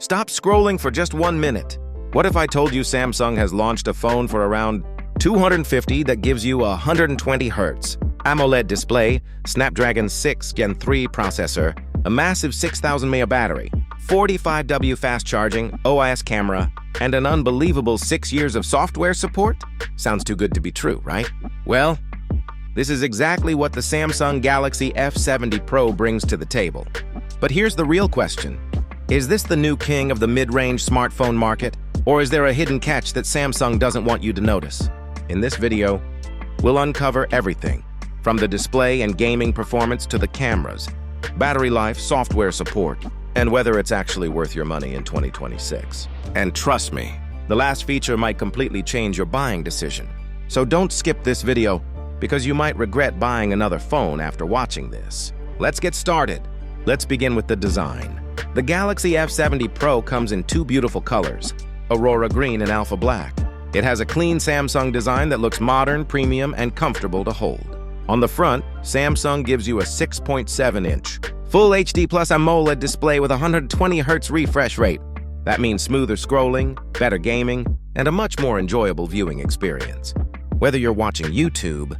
Stop scrolling for just 1 minute. What if I told you Samsung has launched a phone for around $250 that gives you a 120 Hz AMOLED display, Snapdragon 6 Gen 3 processor, a massive 6,000 mAh battery, 45W fast charging, OIS camera, and an unbelievable 6 years of software support? Sounds too good to be true, right? Well, this is exactly what the Samsung Galaxy F70 Pro brings to the table. But here's the real question. Is this the new king of the mid-range smartphone market, or is there a hidden catch that Samsung doesn't want you to notice? In this video, we'll uncover everything, from the display and gaming performance to the cameras, battery life, software support, and whether it's actually worth your money in 2026. And trust me, the last feature might completely change your buying decision. So don't skip this video, because you might regret buying another phone after watching this. Let's get started. Let's begin with the design. The Galaxy F70 Pro comes in two beautiful colors, Aurora Green and Alpha Black. It has a clean Samsung design that looks modern, premium, and comfortable to hold. On the front, Samsung gives you a 6.7-inch Full HD Plus AMOLED display with a 120 Hz refresh rate. That means smoother scrolling, better gaming, and a much more enjoyable viewing experience. Whether you're watching YouTube,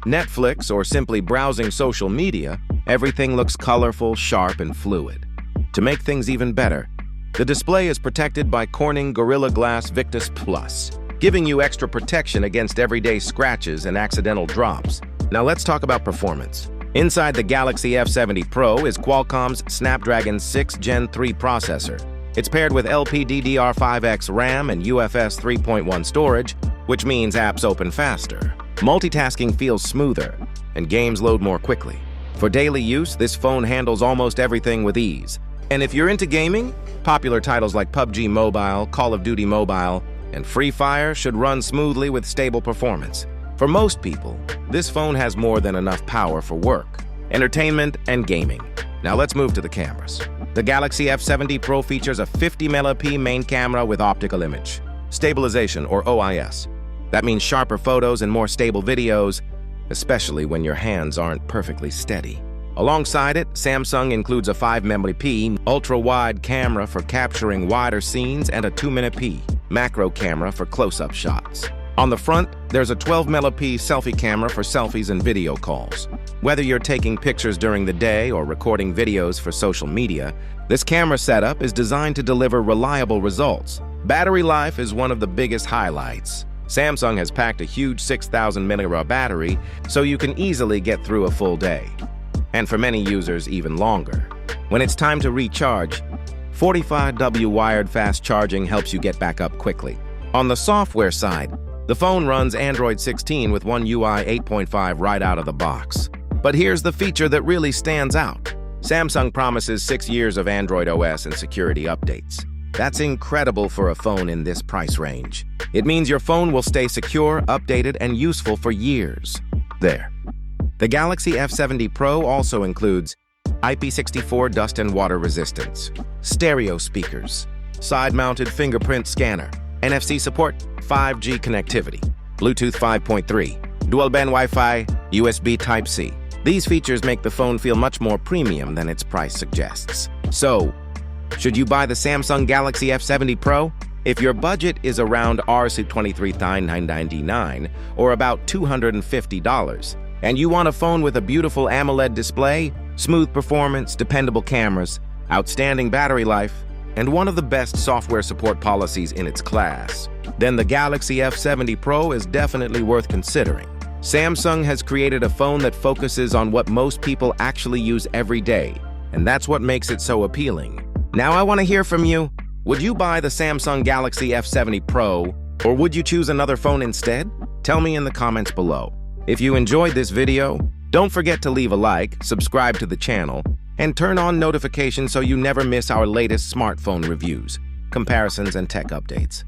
Netflix, or simply browsing social media, everything looks colorful, sharp, and fluid. To make things even better, the display is protected by Corning Gorilla Glass Victus Plus, giving you extra protection against everyday scratches and accidental drops. Now let's talk about performance. Inside the Galaxy F70 Pro is Qualcomm's Snapdragon 6 Gen 3 processor. It's paired with LPDDR5X RAM and UFS 3.1 storage, which means apps open faster. Multitasking feels smoother, and games load more quickly. For daily use, this phone handles almost everything with ease. And if you're into gaming, popular titles like PUBG Mobile, Call of Duty Mobile, and Free Fire should run smoothly with stable performance. For most people, this phone has more than enough power for work, entertainment, and gaming. Now let's move to the cameras. The Galaxy F70 Pro features a 50 megapixel main camera with optical image stabilization, or OIS. That means sharper photos and more stable videos, especially when your hands aren't perfectly steady. Alongside it, Samsung includes a 5-megapixel ultra-wide camera for capturing wider scenes and a 2-megapixel macro camera for close-up shots. On the front, there's a 12-megapixel selfie camera for selfies and video calls. Whether you're taking pictures during the day or recording videos for social media, this camera setup is designed to deliver reliable results. Battery life is one of the biggest highlights. Samsung has packed a huge 6,000 mAh battery, so you can easily get through a full day. And for many users, even longer. When it's time to recharge, 45W wired fast charging helps you get back up quickly. On the software side, the phone runs Android 16 with One UI 8.5 right out of the box. But here's the feature that really stands out. Samsung promises 6 years of Android OS and security updates. That's incredible for a phone in this price range. It means your phone will stay secure, updated, and useful for years. There. The Galaxy F70 Pro also includes IP64 dust and water resistance, stereo speakers, side-mounted fingerprint scanner, NFC support, 5G connectivity, Bluetooth 5.3, dual-band Wi-Fi, USB Type-C. These features make the phone feel much more premium than its price suggests. So, should you buy the Samsung Galaxy F70 Pro? If your budget is around $23,999 or about $250, and you want a phone with a beautiful AMOLED display, smooth performance, dependable cameras, outstanding battery life, and one of the best software support policies in its class, then the Galaxy F70 Pro is definitely worth considering. Samsung has created a phone that focuses on what most people actually use every day, and that's what makes it so appealing. Now I want to hear from you. Would you buy the Samsung Galaxy F70 Pro, or would you choose another phone instead? Tell me in the comments below. If you enjoyed this video, don't forget to leave a like, subscribe to the channel, and turn on notifications so you never miss our latest smartphone reviews, comparisons, and tech updates.